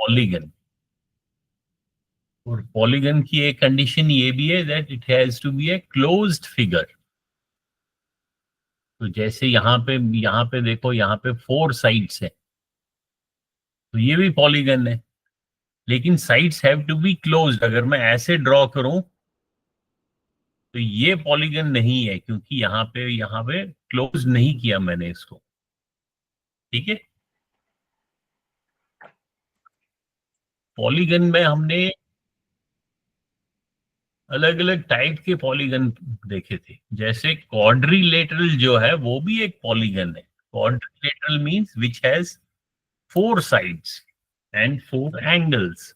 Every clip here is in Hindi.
पॉलीगन। और पॉलीगन की एक कंडीशन ये भी है that it has to be a closed figure. तो जैसे यहाँ पे देखो, यहाँ पे 4 साइड्स है, तो ये भी पॉलीगन है, लेकिन sides have to be closed. अगर मैं ऐसे ड्रॉ करूं तो ये पॉलीगन नहीं है, क्योंकि यहाँ पे क्लोज नहीं किया मैंने इसको। ठीक है। पॉलीगन में हमने अलग अलग टाइप के पॉलीगन देखे थे। जैसे क्वाड्रिलेटरल जो है वो भी एक पॉलीगन है। Quadrilateral means which has 4 sides and 4 angles.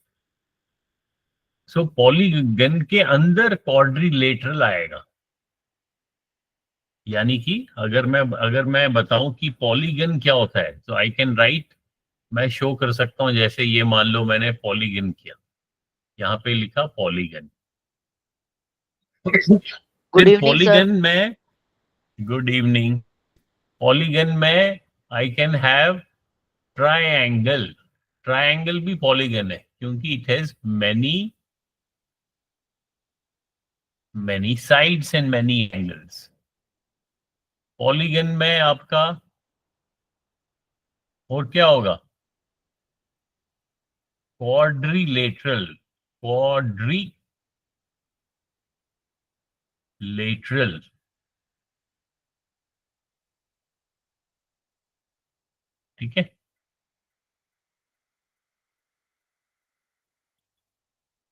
So polygon के अंदर क्वाड्रिलेटरल आएगा। यानी कि अगर मैं बताऊं कि पॉलीगन क्या होता है, तो आई कैन राइट, मैं शो कर सकता हूं। जैसे ये मान लो मैंने पॉलीगन किया, यहाँ पे लिखा पॉलीगन। गुड फिर इवनिंग सर। पॉलीगन में, गुड इवनिंग, पॉलीगन में I can have triangle. Triangle भी पॉलीगन है, क्योंकि it has many many sides and many angles. Polygon में आपका और क्या होगा? क्वाड्रिलेटरल। क्वाड्रिलेटरल। ठीक है।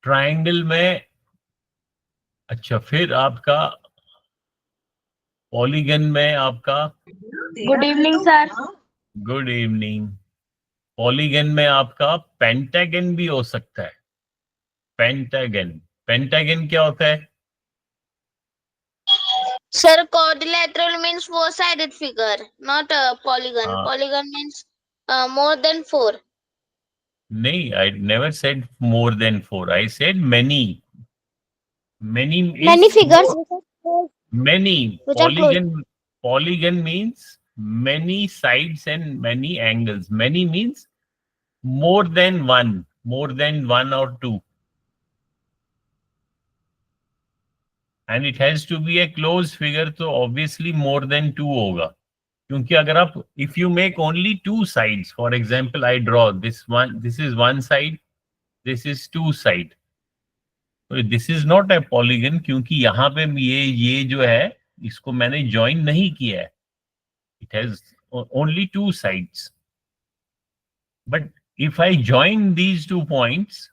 ट्रायंगल में, अच्छा, फिर आपका पॉलीगन में आपका, good evening sir. Good evening, polygon में आपका पेंटागन भी हो सकता है। पेंटागन। पेंटागन क्या होता है? Sir, quadrilateral means four-sided figure, not a polygon. हाँ, Polygon means more than four. नहीं, I never said more than 4, I said many. Many Many is figures many. which are closed. Polygon means many sides and many angles. Many means more than one or two. And it has to be a closed figure, तो obviously more than two होगा। क्योंकि अगर आप, if you make only two sides, for example, I draw this one, this is one side, this is two side, तो this is not a polygon, क्योंकि यहाँ पे ये जो है, इसको मैंने join नहीं किया है। It has only two sides. But if I join these 2 points,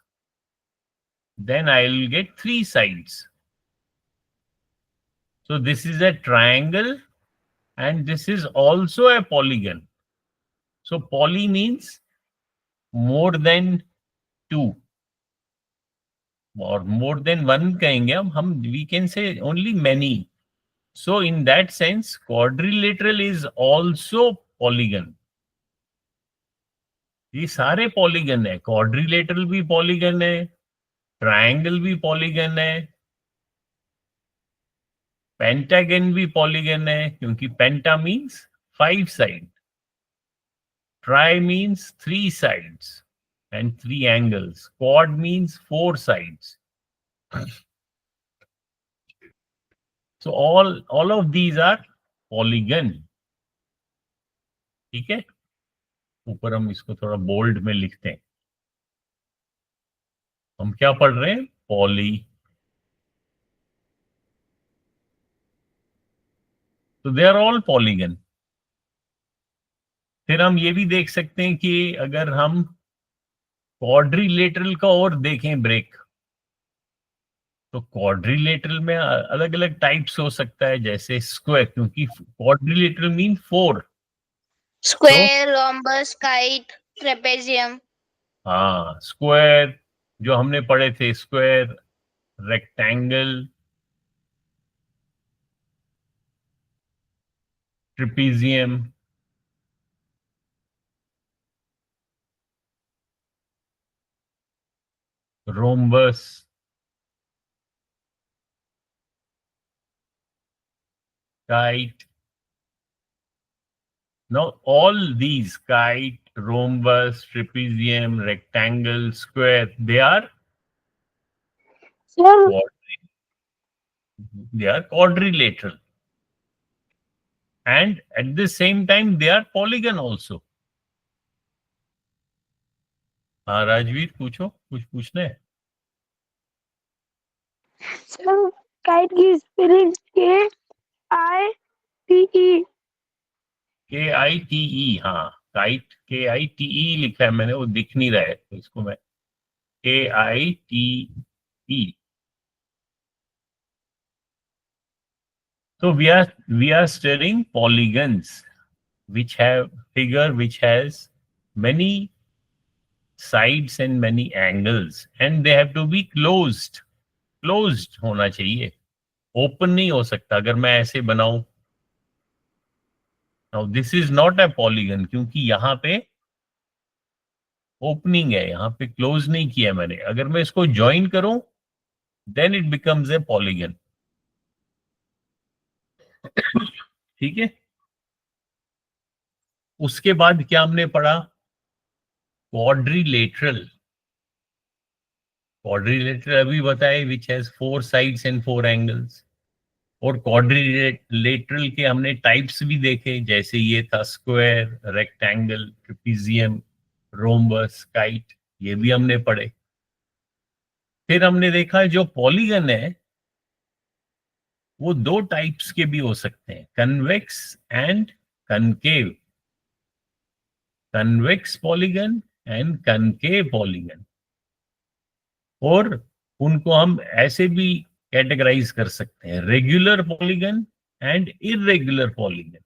then I'll get 3 sides. So this is a triangle and this is also a polygon. So poly means more than 2 or more than 1 कहेंगे हम, we can say only many. So in that sense, quadrilateral is also polygon. ये सारे पॉलीगन है। क्वाड्रिलेटरल भी पॉलीगन है, ट्रायंगल भी पॉलीगन है, पेंटागन भी पॉलीगन है, क्योंकि penta means 5 side, tri means 3 sides and 3 angles, quad means 4 sides. So all of these are polygon. ठीक है। ऊपर हम इसको थोड़ा बोल्ड में लिखते हैं। हम क्या पढ़ रहे हैं? पॉली। तो दे आर ऑल पॉलीगन। फिर हम ये भी देख सकते हैं कि अगर हम क्वाड्रिलेटरल का और देखें ब्रेक, तो क्वाड्रिलेटरल में अलग अलग टाइप्स हो सकता है, जैसे स्क्वायर, क्योंकि quadrilateral mean 4। Square, rhombus, kite, trapezium. हाँ, स्क्वायर जो हमने पढ़े थे, square, rectangle, trapezium, rhombus, kite, Now all these kite, rhombus, trapezium, rectangle, square, they are Sir, quadrilateral, and at the same time they are polygon also. हाँ राजवीर, पूछो, कुछ पूछना है? sir, kite की spelling K-I-T-E. KITE, हाँ, काइट KITE लिखा है मैंने, वो दिख नहीं रहा है, तो इसको मैं KITE. So we are studying polygons which have figure which has many sides and many angles, and they have to be closed होना चाहिए, ओपन नहीं हो सकता अगर मैं ऐसे बनाऊं. Now this is not a polygon क्योंकि यहाँ पे ओपनिंग है, यहाँ पे क्लोज नहीं किया मैंने. अगर मैं इसको ज्वाइन करूं then it becomes a polygon. ठीक है. उसके बाद क्या हमने पढ़ा? क्वाड्रिलेटरल अभी बताए, which has 4 sides and 4 angles. और क्वाड्रिलेटरल के हमने टाइप्स भी देखे, जैसे ये था square, rectangle, trapezium, rhombus, kite, ये भी हमने पढ़े. फिर हमने देखा जो पॉलीगन है वो 2 टाइप्स के भी हो सकते हैं, convex and concave. Convex polygon and concave polygon. और उनको हम ऐसे भी कैटेगराइज कर सकते हैं, regular polygon and irregular polygon.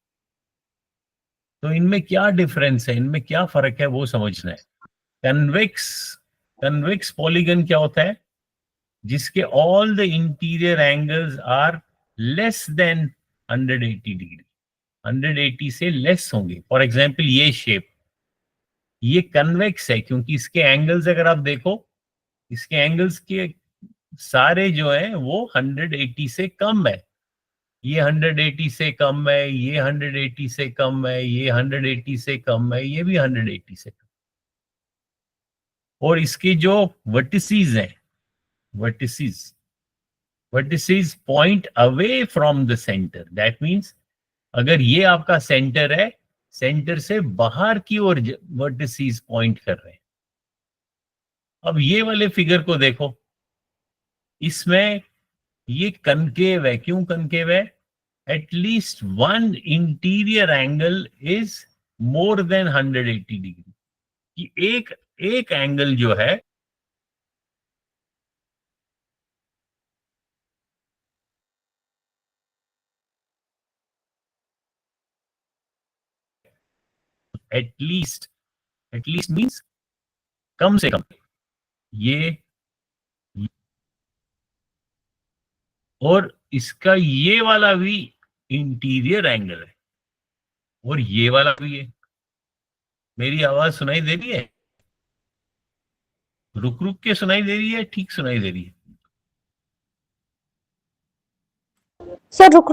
तो इनमें क्या डिफरेंस है, इनमें क्या फर्क है, वो समझना है. कन्वेक्स पॉलीगन क्या होता है? जिसके all the interior angles are less than 180 degree, 180 से लेस होंगे. फॉर एग्जांपल ये शेप, ये कन्वेक्स है क्योंकि इसके एंगल्स अगर आप देखो, इसके एंगल्स के सारे जो है वो 180 से कम है. ये 180 से कम है, ये 180 से कम है, ये 180 से कम है, ये भी 180 से कम. और इसके जो वर्टिसेस हैं, vertices point away from the centre. That means अगर ये आपका सेंटर है, सेंटर से बाहर की ओर वर्टिसेस पॉइंट कर रहे हैं. अब ये वाले फिगर को देखो, इसमें ये कनकेव है. क्यों कनकेव है? At least one interior angle is more than 180 degree. कि एक एंगल जो है एटलीस्ट मींस कम से कम ये, और इसका ये वाला भी इंटीरियर एंगल है, और ये वाला भी है. मेरी आवाज सुनाई दे रही है? रुक रुक के सुनाई दे रही है, ठीक सुनाई दे रही है? सर रुक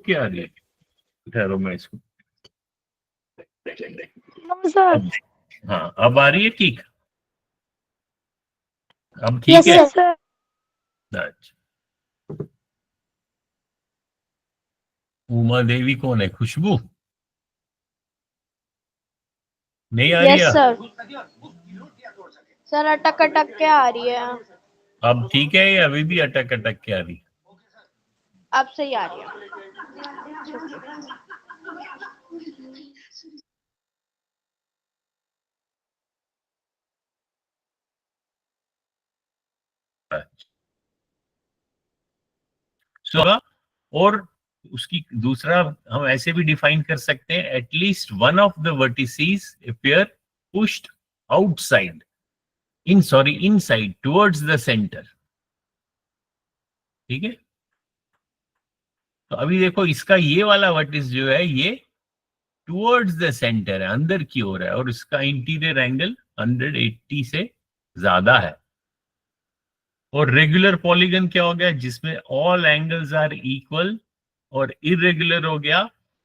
के आ रही है. ठहरो मैं इसको. No sir. हाँ, अब आ रही है ठीक? अब ठीक यस है. सर. अच्छा. उमा देवी कौन है? खुशबू नहीं आ रही यस है? सर अटक के आ रही है. अब ठीक है या अभी भी अटक के आ रही है? अब सही आ रही है. और उसकी दूसरा हम ऐसे भी डिफाइन कर सकते हैं, at least one of the vertices appear pushed outside, inside towards the centre. ठीक है. तो अभी देखो, इसका ये वाला वर्टिस जो है ये टुवर्ड्स द सेंटर है, अंदर की ओर है, और इसका इंटीरियर एंगल 180 से ज्यादा है. और रेगुलर पॉलीगन क्या हो गया? जिसमें ऑल एंगल्स आर इक्वल. और इरेगुलर हो गया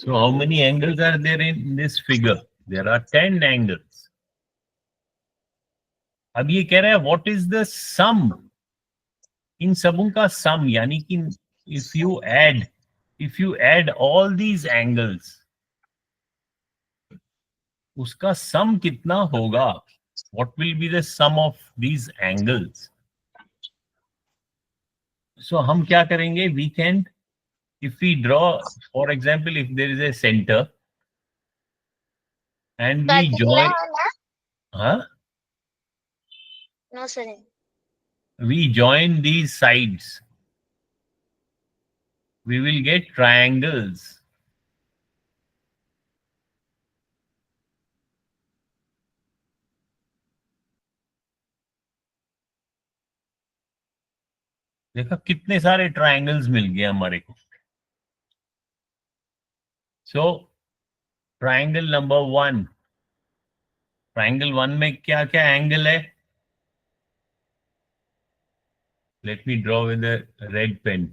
So how many angles are there in this figure? There are 10 angles. अब ये कह रहा है what is the sum? इन सबों का sum यानी कि if you add all these angles, उसका sum कितना होगा? What will be the sum of these angles? So हम क्या करेंगे? We can, if we draw, for example, if there is a center and we join, No, sir. we join these sides, we will get triangles. देखा कितने सारे ट्रायंगल्स मिल गए हमारे को. सो ट्रायंगल नंबर 1, ट्रायंगल 1 में क्या क्या एंगल है? Let me draw with a red pen.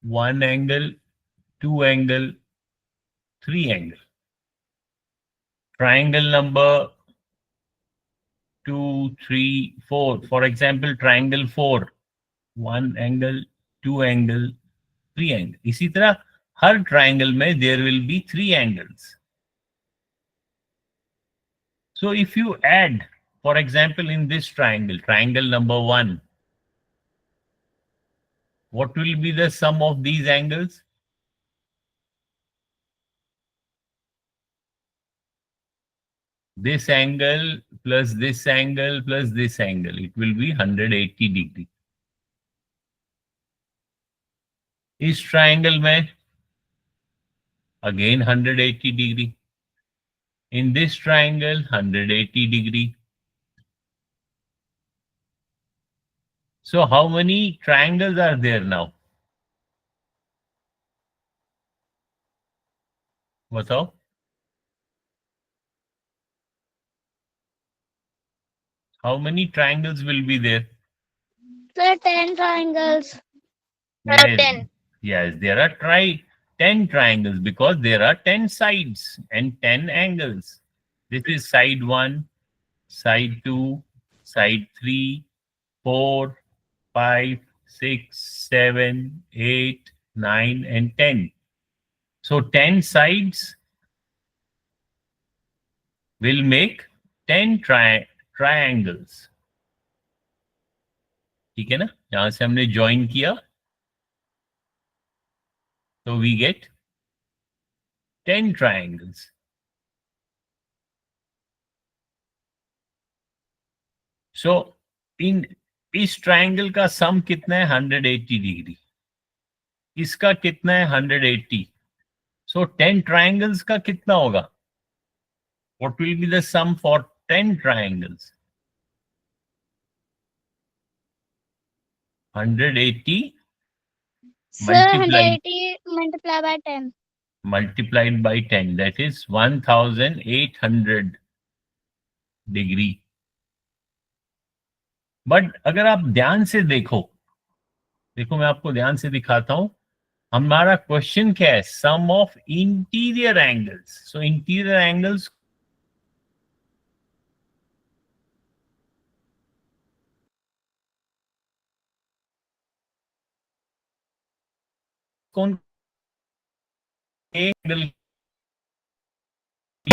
1 angle, 2 angle, 3 angle. Triangle number 2, 3, 4. For example, triangle 4. 1 angle, 2 angle, 3 angle. इसी तरह हर triangle में there will be 3 angles. So if you add, for example, in this triangle, triangle number 1, what will be the sum of these angles? This angle plus this angle plus this angle, it will be 180 degree. इस triangle में again 180 degree. In this triangle 180 degree. So how many triangles are there now? बताओ. How many triangles will be there? Sir, 10 triangles. Yes, yes, there are 10 triangles because there are 10 sides and 10 angles. This is side 1, side 2, side 3, 4, 5, 6, 7, 8, 9, and 10. So 10 sides will make 10 triangles. ठीक है ना? यहां से हमने ज्वाइन किया, so we get 10 triangles. So in इस ट्रायंगल का सम कितना है? 180 डिग्री. इसका कितना है? 180. सो 10 ट्रायंगल्स का कितना होगा? What will be the sum for 10 triangles? 180 Sir, 180 multiplied by 10. Multiplied by 10, that is 1800 degree. But अगर आप ध्यान से देखो मैं आपको ध्यान से दिखाता हूं. हमारा क्वेश्चन क्या है? Sum of interior angles. So interior angles कौन एंगल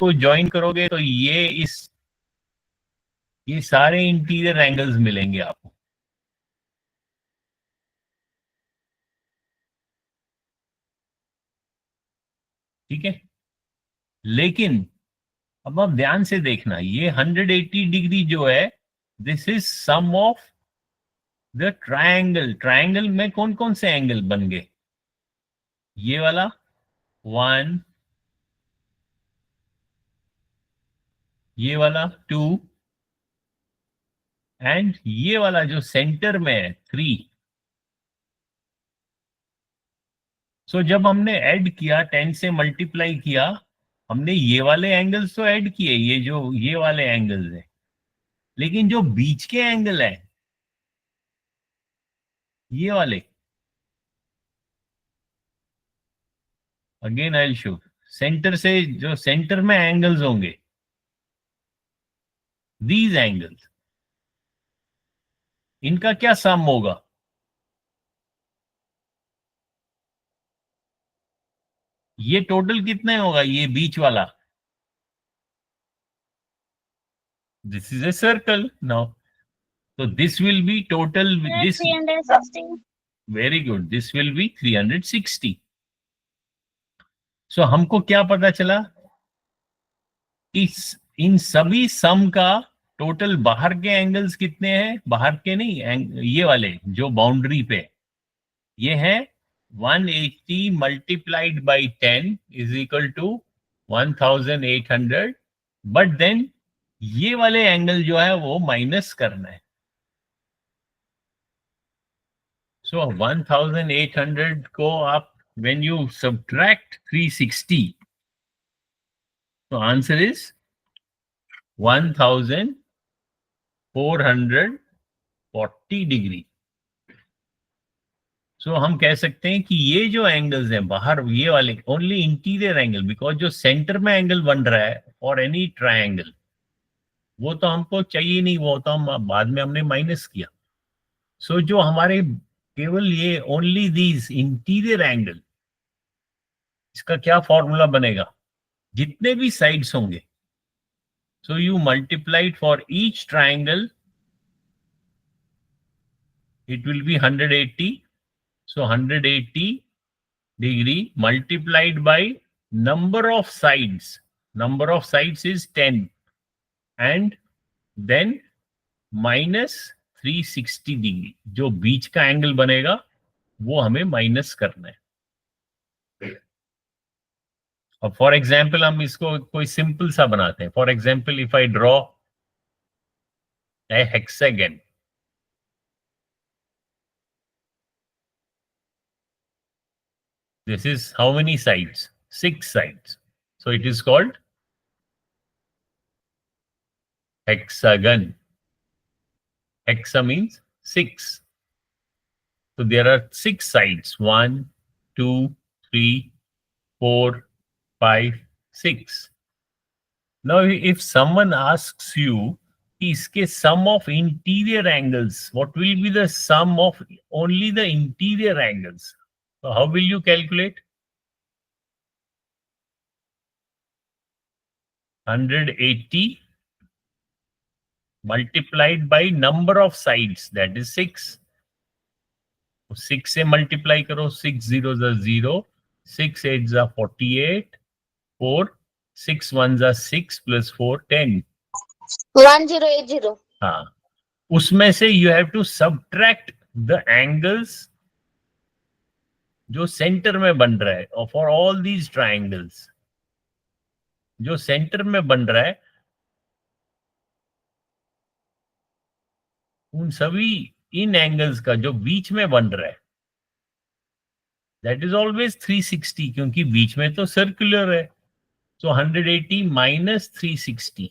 को ज्वाइन करोगे तो ये सारे इंटीरियर एंगल्स मिलेंगे आपको. ठीक है, लेकिन अब आप ध्यान से देखना, ये 180 डिग्री जो है, this is sum of the triangle. Triangle में कौन कौन से एंगल बन गए? ये वाला 1, ये वाला 2 एंड ये वाला जो सेंटर में है 3. सो जब हमने ऐड किया, 10 से मल्टीप्लाई किया, हमने ये वाले एंगल्स तो ऐड किए, ये वाले एंगल्स हैं, लेकिन जो बीच के एंगल है ये वाले, again I will show, centre से जो सेंटर में एंगल्स होंगे, दीज एंगल्स, इनका क्या सम होगा? ये टोटल कितने होगा, ये बीच वाला? This is a circle now, so this will be total with this. 360. Very good, this will be 360. So हमको क्या पता चला? इस इन सभी सम का टोटल बाहर के एंगल्स कितने हैं? बाहर के नहीं, ये वाले जो बाउंड्री पे, ये है 180 multiplied by 10 is equal to 1800. But then ये वाले एंगल जो है वो माइनस करना है. So 1800 को आप when you subtract 360, so answer is 1440 degree. So हम कह सकते हैं कि ये जो एंगल्स हैं बाहर, ये वाले ओनली इंटीरियर एंगल, बिकॉज जो सेंटर में एंगल बन रहा है और एनी ट्रायंगल, वो तो हमको चाहिए नहीं, वो तो हम बाद में हमने माइनस किया. सो जो हमारे केवल ये ओनली दीज इंटीरियर एंगल, इसका क्या फॉर्मूला बनेगा? जितने भी साइड्स होंगे, so you multiplied for each triangle, it will be 180. So 180 degree multiplied by number of sides. Number of sides is 10, and then minus 360 degree, जो बीच का एंगल बनेगा वो हमें माइनस करना है. अब फॉर एग्जाम्पल हम इसको कोई सिंपल सा बनाते हैं. For example if I draw a hexagon, this is how many sides? 6 sides. So it is called hexagon. Hexa means 6. So there are 6 sides. 1, 2, 3, 4, 5, 6. Now if someone asks you, iske sum of interior angles, what will be the sum of only the interior angles? So how will you calculate? 180 multiplied by number of sides, that is 6. 6 से मल्टीप्लाई करो, 6 zeros are 0, 6 8s are 48, 4 6 1s are 6 plus 4 10. 1080. हाँ, उसमें से you have to subtract the angles जो सेंटर में बन रहा है. और फॉर ऑल दीज ट्राइंगल्स जो सेंटर में बन रहा है, उन सभी इन एंगल्स का जो बीच में बन रहा है, दैट इज ऑलवेज 360, क्योंकि बीच में तो सर्कुलर है. सो 180 माइनस 360,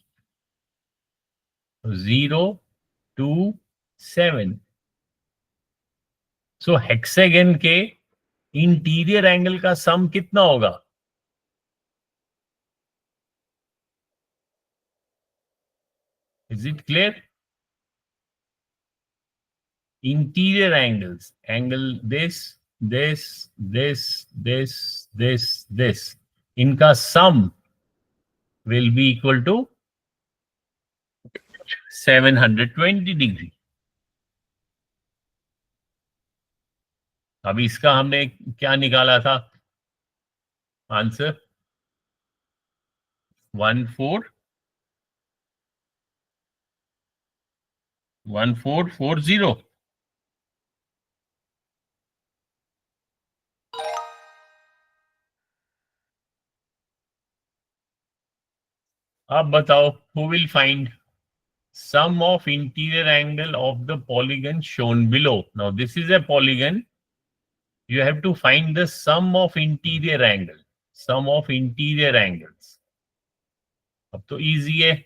0 2 7. सो हेक्सागन के इंटीरियर एंगल का सम कितना होगा? Is it clear? Interior angles, angle this, this, this, this, this, इनका sum will be equal to 720 degree. अब इसका हमने क्या निकाला था आंसर? 1440. अब बताओ, who will find sum of interior angle of the polygon shown below? Now this is a polygon. You have to find the sum of interior angle. Sum of interior angles. अब तो easy है.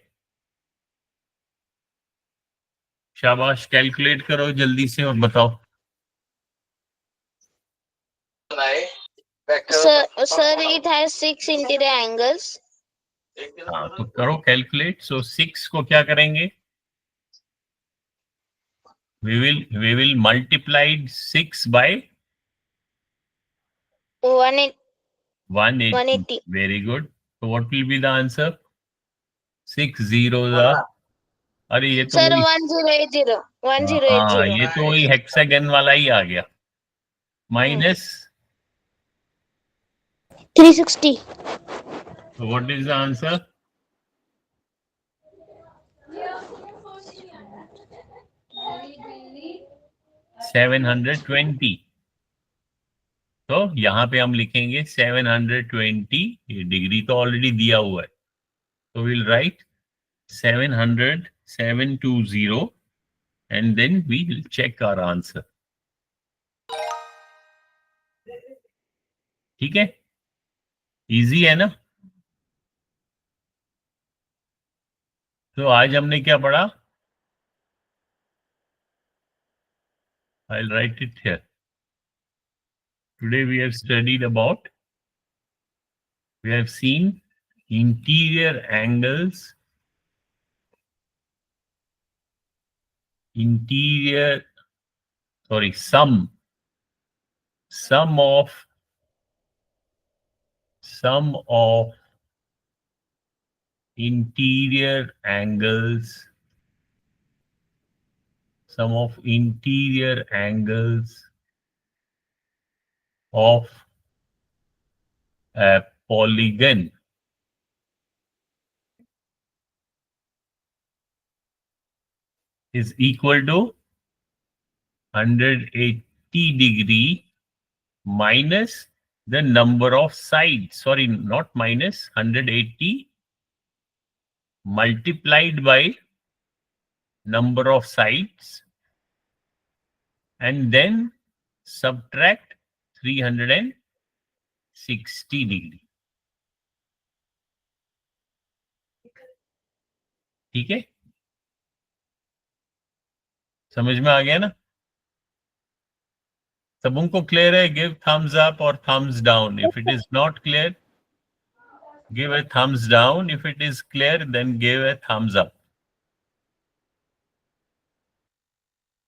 शाबाश, कैलकुलेट करो जल्दी से और बताओ. Sir, it has 6 interior angles. हाँ, तो करो कैलकुलेट. सो 6 को क्या करेंगे? we will multiply 6 by 180. 180. Very good. So what will be the answer? 6 zeros are. अरे ये तो Sir, वही. 1080. हाँ, 1080. ये तो वही हेक्सागन वाला ही आ गया. Minus. 360. So what is the answer? 720. तो यहाँ पे हम लिखेंगे 720. ये डिग्री तो ऑलरेडी दिया हुआ है, तो will write 720 and then we will check our answer. ठीक है, इजी है ना? तो आज हमने क्या पढ़ा? I'll write it here. Today we have studied about, we have seen interior angles, sum of interior angles, sum of interior angles of a polygon is equal to 180 degree minus the number of sides. Sorry, not minus, 180 multiplied by number of sides and then subtract 360 degree. ठीक है, समझ में आ गया ना? सबको क्लियर है? गिव थम्स अप और thumbs down. If it is not clear, give a thumbs down. If it is clear, then give a thumbs up.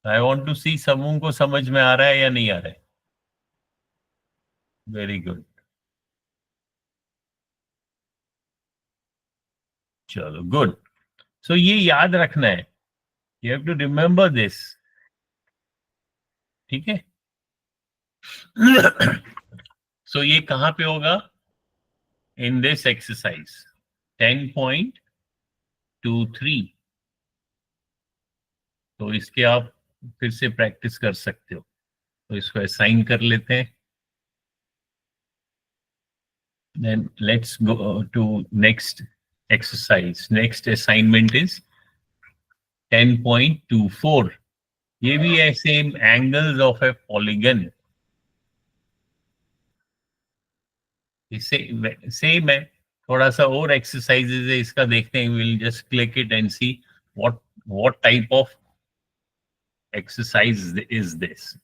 I want to see सबको समझ में आ रहा है या नहीं आ रहा है. Very good. चलो, good. So ये याद रखना है. You have to remember this. ठीक है? So ये कहाँ पे होगा? In this exercise 10.23. तो इसके आप फिर से प्रैक्टिस कर सकते हो. तो इसको असाइन कर लेते हैं. Then let's go to next exercise. Next assignment is 10.24. ये भी है same angles of a polygon. इससे सेम है. थोड़ा सा और एक्सरसाइजेज है, इसका देखते हैं. we'll just click it and see what type of exercise is this.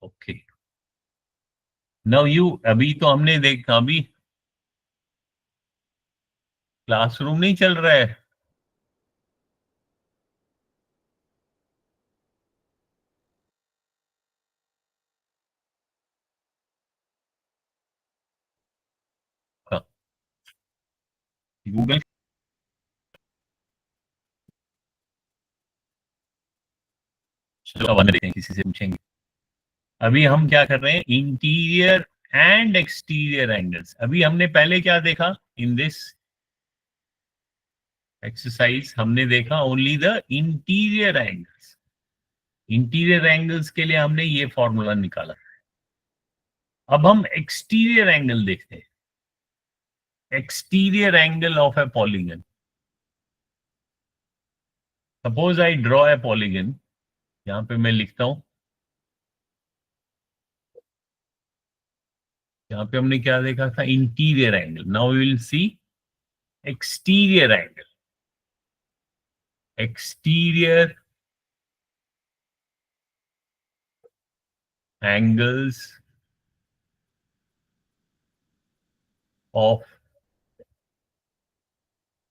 Okay, now you. अभी तो हमने देखा, अभी क्लासरूम नहीं चल रहा है. गूगल किसी से पूछेंगे. अभी हम क्या कर रहे हैं? Interior and exterior angles. अभी हमने पहले क्या देखा? इन दिस एक्सरसाइज हमने देखा only the interior angles. Interior angles के लिए हमने ये फॉर्मूला निकाला. अब हम एक्सटीरियर एंगल देखते हैं. Exterior angle of a polygon. Suppose I draw a polygon. यहां पे मैं लिखता हूं यहाँ पे हमने क्या देखा था? Interior angle. Now we will see exterior angle. Exterior angles of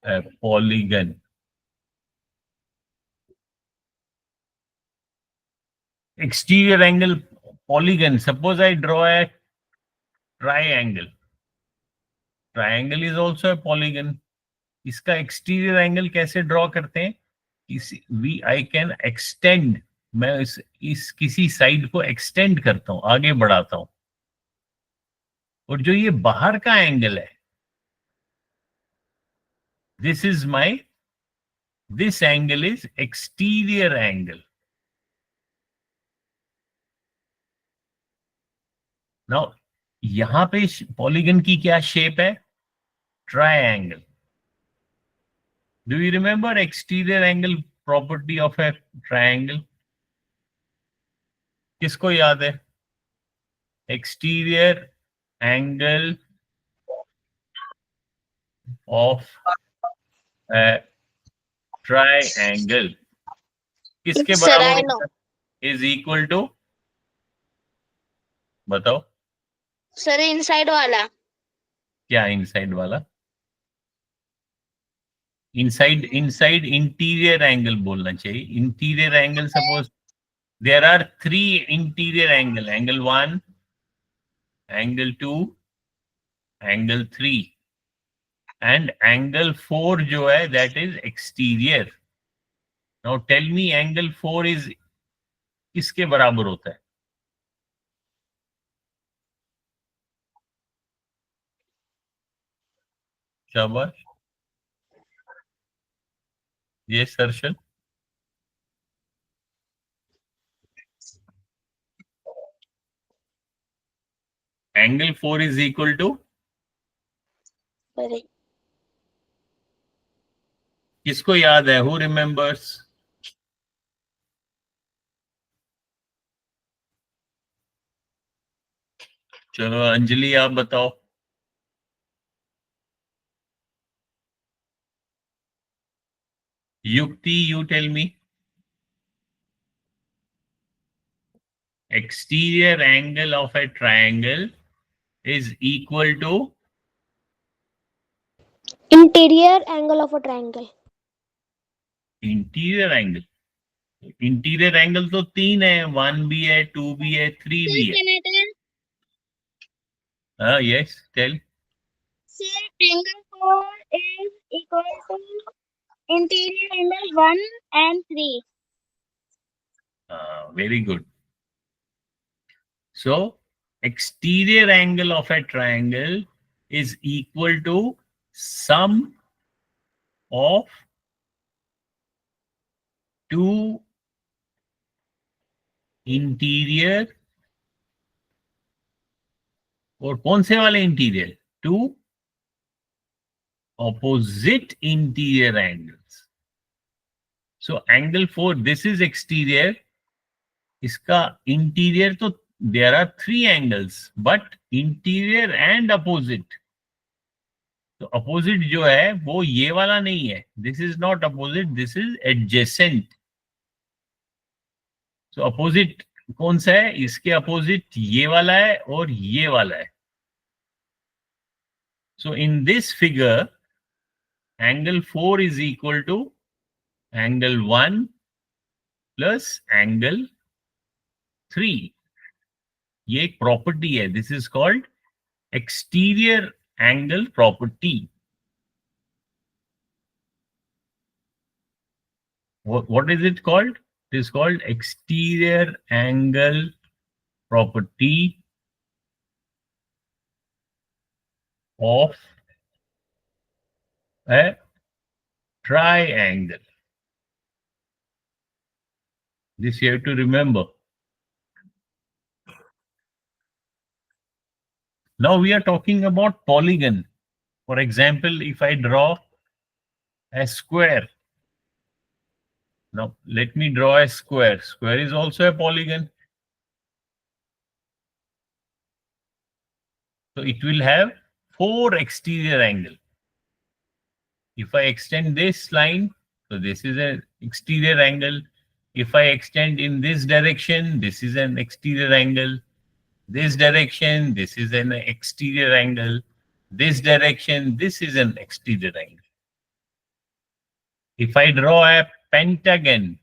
a polygon. Exterior angle polygon. Suppose I draw a triangle. Triangle is also a polygon. इसका exterior angle कैसे draw करते हैं? I can extend. मैं इस किसी साइड को extend करता हूं, आगे बढ़ाता हूं. और जो ये बाहर का एंगल है, this angle is exterior angle. Now, यहां पे पॉलीगन की क्या शेप है? Triangle. Do you remember exterior angle property of A triangle? किसको याद है? Exterior angle of A triangle किसके Sir, I बराबर know. होता है? इज इक्वल टू, बताओ Sir, inside वाला. क्या इनसाइड वाला? इनसाइड इंटीरियर एंगल बोलना चाहिए. Interior angle, suppose there are 3 interior angle: angle 1, angle 2, angle 3, and angle 4 जो है that is exterior. Now tell me angle 4 is किसके बराबर होता है? शाबाश. Yes, Harshal. Angle 4 is equal to Sorry. किसको याद है? Who remembers? चलो अंजलि आप बताओ. युक्ति, you tell me. Exterior angle of a triangle is equal to Interior angle of a triangle. Interior angle. Interior angle तो 3 है, 1 भी है, 2 भी है, 3 भी है. Can I tell? हाँ, yes, tell. Sir, angle 4 is equal to interior angle 1 and 3. Very good. So exterior angle of a triangle is equal to sum of 2 interior, और कौन से वाले interior? 2 opposite interior angles. So angle 4, this is exterior. इसका इंटीरियर तो there are 3 angles, but interior and opposite. तो अपोजिट जो है वो ये वाला नहीं है. This is not opposite, this is adjacent. So opposite कौन सा है? इसके अपोजिट ये वाला है और ये वाला है. So in this figure angle 4 is equal to angle 1 plus angle 3. ये एक प्रॉपर्टी है. This is called exterior angle property. What is it called? It is called exterior angle property of a triangle. This you have to remember. Now we are talking about polygon. For example, if I draw a square. Now let me draw a square. Square is also a polygon. So it will have 4 exterior angle. If I extend this line, so this is an exterior angle. If I extend in this direction, this is an exterior angle. This direction, this is an exterior angle. This direction, this is an exterior angle. If I draw a pentagon,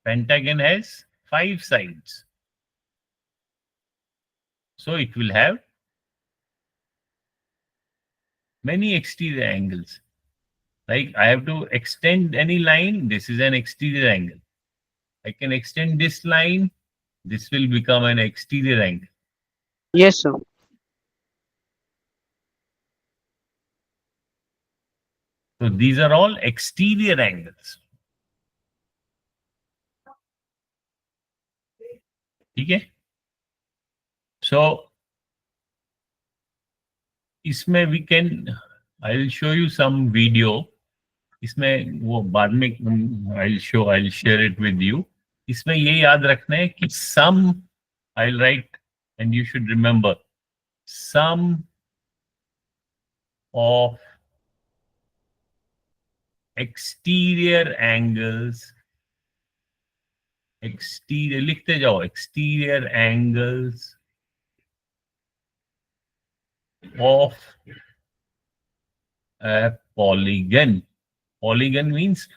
pentagon has 5 sides. So it will have many exterior angles. Like I have to extend any line, this is an exterior angle. I can extend this line, this will become an exterior angle. Yes, sir. So these are all exterior angles. ठीक है? So इसमें we can, I'll show you some video. इसमें वो बाद में I'll share it with you. इसमें ये याद रखना है कि sum, I'll write and you should remember, sum of exterior angles, exterior लिखते जाओ, exterior angles of a polygon. Polygon means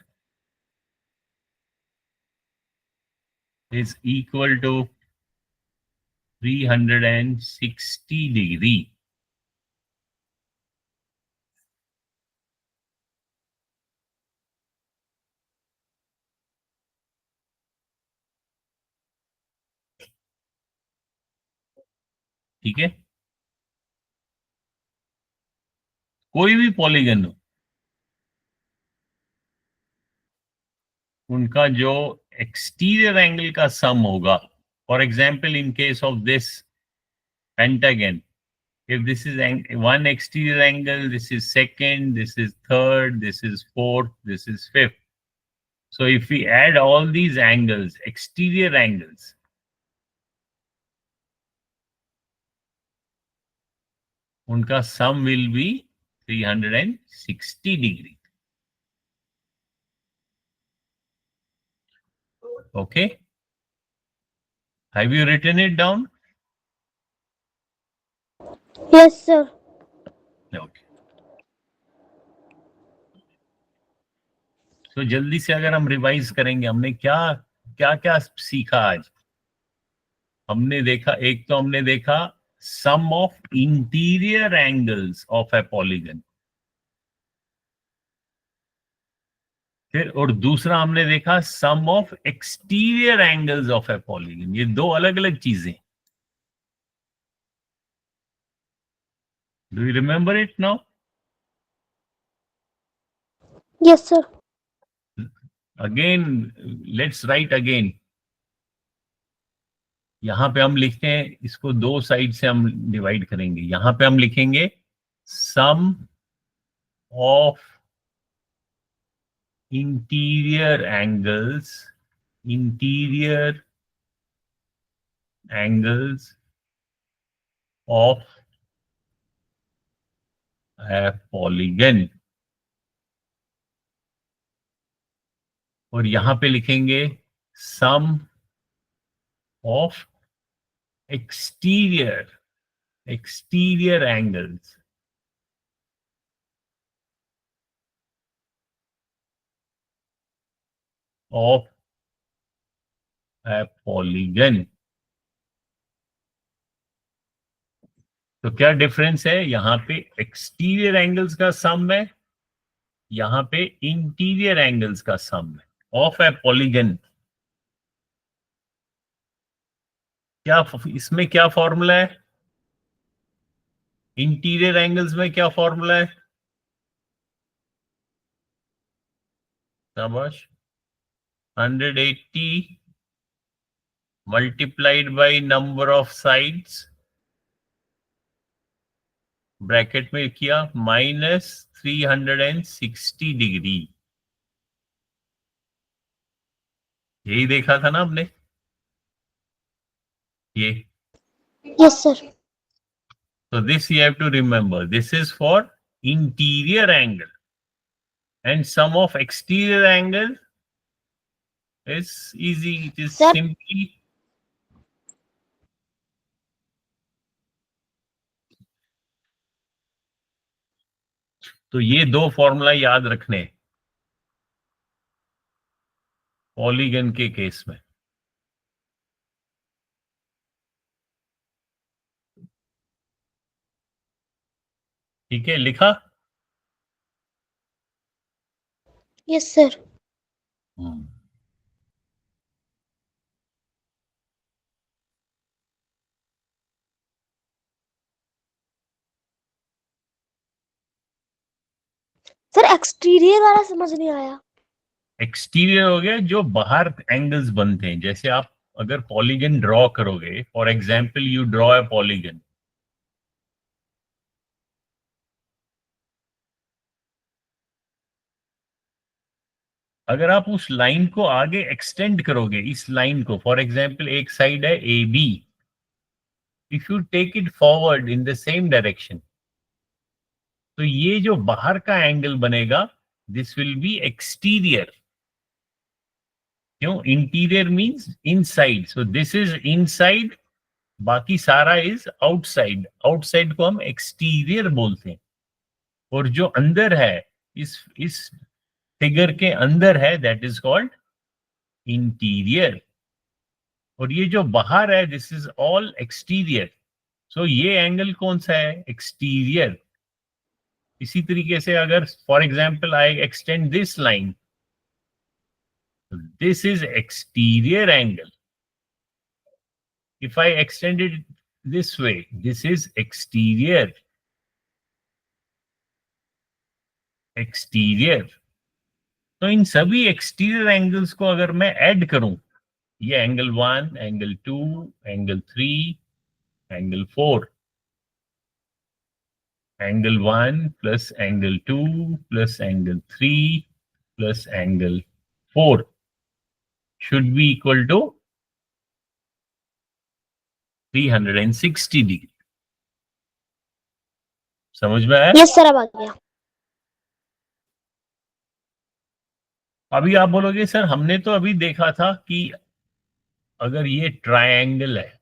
is equal to 360 degree. ठीक है? कोई भी पॉलीगन हो, उनका जो एक्सटीरियर एंगल का सम होगा, for example in case of this pentagon, if this is one exterior angle, this is second, this is third, this is fourth, this is fifth. So if we add all these angles, exterior angles, unka sum will be 360 degree. Okay? Have you written it down? Yes, sir. Okay. तो जल्दी से अगर हम रिवाइज करेंगे, हमने क्या क्या क्या सीखा आज? हमने देखा, एक तो हमने देखा sum of interior angles of a polygon, फिर और दूसरा हमने देखा sum of exterior angles of a polygon. ये दो अलग अलग चीजें. Do you remember it now? Yes, sir. Again let's write again. यहां पे हम लिखते हैं, इसको दो साइड से हम डिवाइड करेंगे. यहां पे हम लिखेंगे sum of interior angles of a polygon. और यहां पे लिखेंगे sum of exterior angles of a polygon. तो क्या डिफरेंस है? यहां पे एक्सटीरियर एंगल्स का सम है, यहां पे इंटीरियर एंगल्स का सम है ऑफ ए पॉलीगन. क्या इसमें क्या फॉर्मूला है? इंटीरियर एंगल्स में क्या फॉर्मूला है? शाबाश. 180 multiplied by number of sides, bracket में किया, माइनस 360 डिग्री. यही देखा था ना आपने? ये Yes, sir. So this you have to remember. This is for interior angle, and sum of exterior angle is easy. It is Sir. simply तो ये दो फॉर्मूला याद रखने पॉलीगन के केस में. ठीक है, लिखा? Yes, sir. सर एक्सटीरियर वाला समझ नहीं आया. एक्सटीरियर हो गया जो बाहर एंगल्स बनते हैं. जैसे आप अगर पॉलीगन ड्रॉ करोगे, for example you draw a polygon, अगर आप उस लाइन को आगे एक्सटेंड करोगे, इस लाइन को, फॉर एग्जांपल एक साइड है A B, if you take it forward in the same direction, तो ये जो बाहर का एंगल बनेगा, दिस विल बी एक्सटीरियर. क्यों? Interior means inside, so this is inside, बाकी सारा इज आउटसाइड. आउटसाइड को हम एक्सटीरियर बोलते हैं, और जो अंदर है, इस फिगर के अंदर है, दैट इज कॉल्ड इंटीरियर. और ये जो बाहर है, दिस इज ऑल एक्सटीरियर. सो ये एंगल कौन सा है? एक्सटीरियर. इसी तरीके से अगर for example I extend this line, this is exterior angle. If I extend it this way, this is exterior. Exterior. तो इन सभी एक्सटीरियर एंगल्स को अगर मैं ऐड करूं, ये angle 1, angle 2, angle 3, angle 4, angle 1 plus angle 2 plus angle 3 plus angle 4 should be equal to 360 degree. समझ में आया? यस सर, अब आ गया. अभी आप बोलोगे सर हमने तो अभी देखा था कि अगर ये ट्रायंगल है,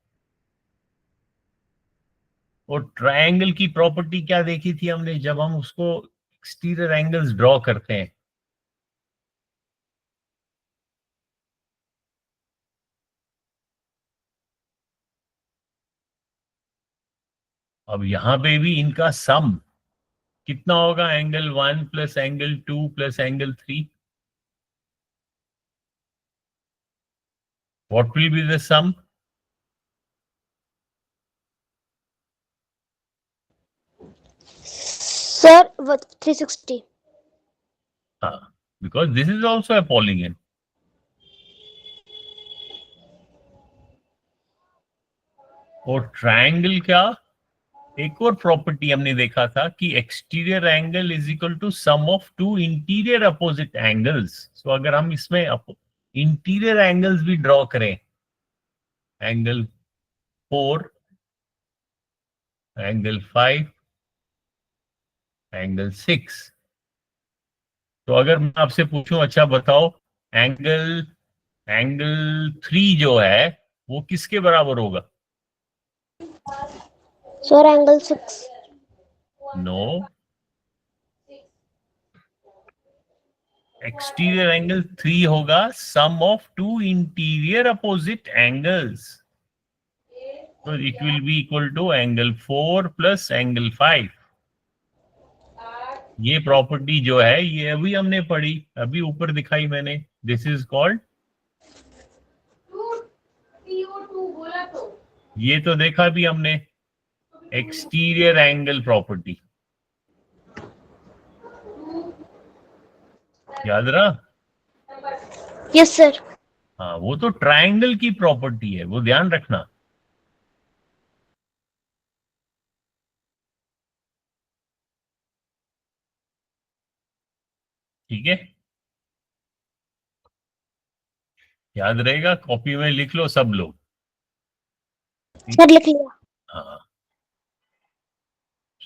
और ट्रायंगल की प्रॉपर्टी क्या देखी थी हमने जब हम उसको एक्सटीरियर एंगल्स ड्रॉ करते हैं? अब यहां पे भी इनका सम कितना होगा? Angle 1 plus angle 2 plus angle 3. What will be the sum? Sir 360. हाँ, because this is also a polygon. और ट्रायंगल क्या, एक और प्रॉपर्टी हमने देखा था कि exterior angle is equal to sum of two interior opposite angles. So अगर हम इसमें इंटीरियर एंगल्स भी ड्रॉ करें, एंगल 4, एंगल 5, एंगल 6, तो अगर मैं आपसे पूछूं, अच्छा बताओ एंगल 3 जो है वो किसके बराबर होगा? Sir angle 6. No, exterior angle 3 होगा sum of two interior opposite angles. तो it will be equal to angle 4 plus angle 5. ये प्रॉपर्टी जो है ये अभी हमने पढ़ी, अभी ऊपर दिखाई मैंने. दिस इज कॉल्ड, ये तो देखा भी हमने, एक्सटीरियर एंगल प्रॉपर्टी. याद रहा? Yes sir. हाँ, वो तो ट्रायंगल की प्रॉपर्टी है, वो ध्यान रखना. ठीक है, याद रहेगा, कॉपी में लिख लो सब लोग. सर लिख लिया. हाँ,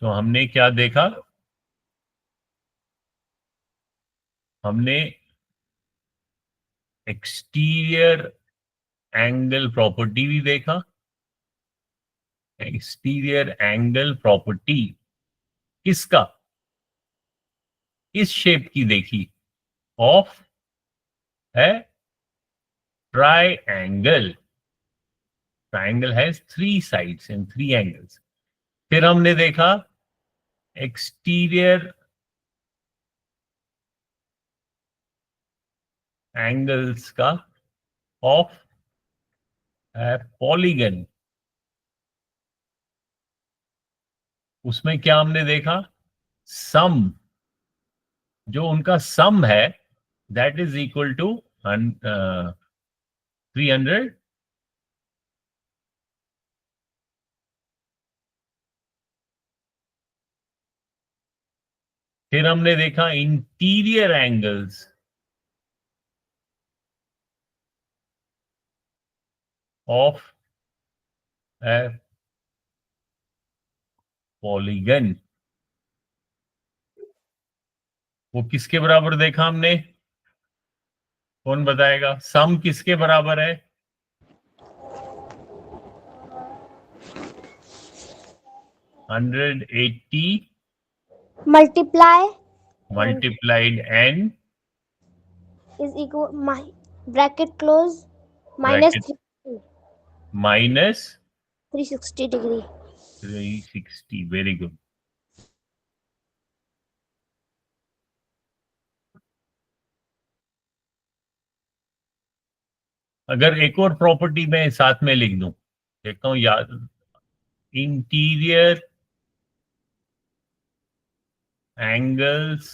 तो हमने क्या देखा? हमने एक्सटीरियर एंगल प्रॉपर्टी भी देखा। एक्सटीरियर एंगल प्रॉपर्टी किसका? इस शेप की देखी, ऑफ है triangle. Triangle has 3 sides and 3 angles. फिर हमने देखा एक्सटीरियर एंगल्स का ऑफ पॉलीगन। उसमें क्या हमने देखा? सम, जो उनका सम है दैट इज इक्वल टू 300। फिर हमने देखा इंटीरियर एंगल्स ऑफ पॉलीगन। वो किसके बराबर देखा हमने? कौन बताएगा? सम किसके बराबर है? 180 multiply multiplied n is equal my bracket close minus bracket minus 360 degree. 360. Very good. अगर एक और प्रॉपर्टी मैं साथ में लिख दूं, देखता हूं याद। Interior angles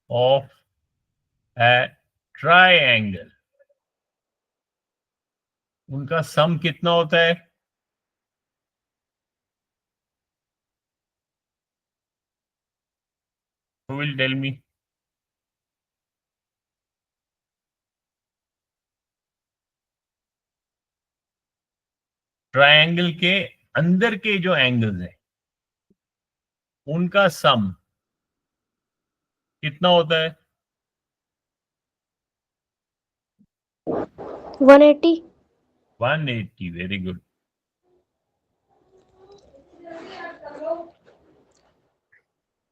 of A triangle, उनका सम कितना होता है? Who will tell me? Triangle के अंदर के जो एंगल्स हैं उनका सम कितना होता है? 180. 180. Very good.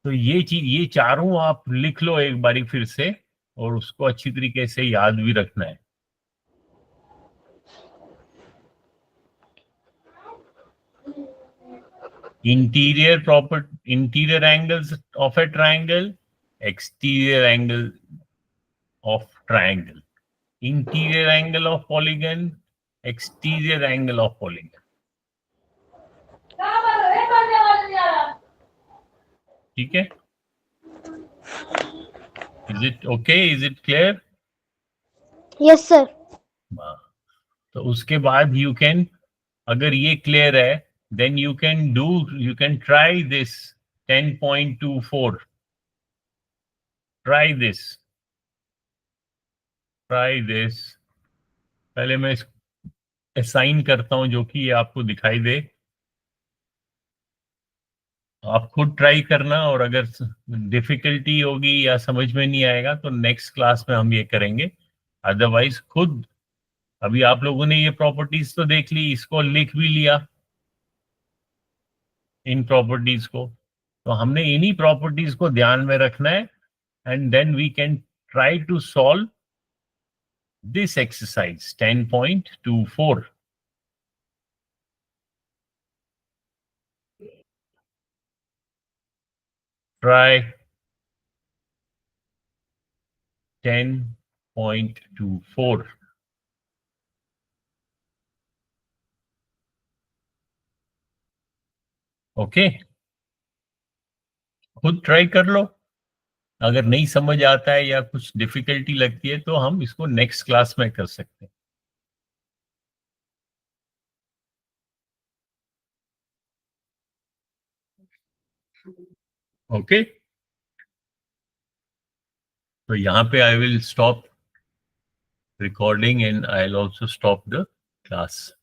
तो ये चीज, ये चारों आप लिख लो एक बारी फिर से, और उसको अच्छी तरीके से याद भी रखना है। Interior angles of A triangle, exterior angle of triangle, interior angle of polygon, exterior angle of polygon. ठीक है? Is it okay? Is it clear? Yes sir. तो उसके बाद यू कैन, अगर ये क्लियर है, then you can try this 10.24. try this पहले मैं असाइन करता हूं जो कि ये आपको दिखाई दे। आप खुद ट्राई करना, और अगर डिफिकल्टी होगी या समझ में नहीं आएगा तो नेक्स्ट क्लास में हम ये करेंगे। अदरवाइज खुद, अभी आप लोगों ने ये प्रॉपर्टीज तो देख ली, इसको लिख भी लिया, इन प्रॉपर्टीज को। तो हमने इन्हीं प्रॉपर्टीज को ध्यान में रखना है, and then we can try to solve this exercise 10.24. Try 10.24. Okay, खुद ट्राई कर लो। अगर नहीं समझ आता है या कुछ डिफिकल्टी लगती है तो हम इसको नेक्स्ट क्लास में कर सकते हैं। ओके, तो यहाँ पे I will stop recording and I'll also stop the class.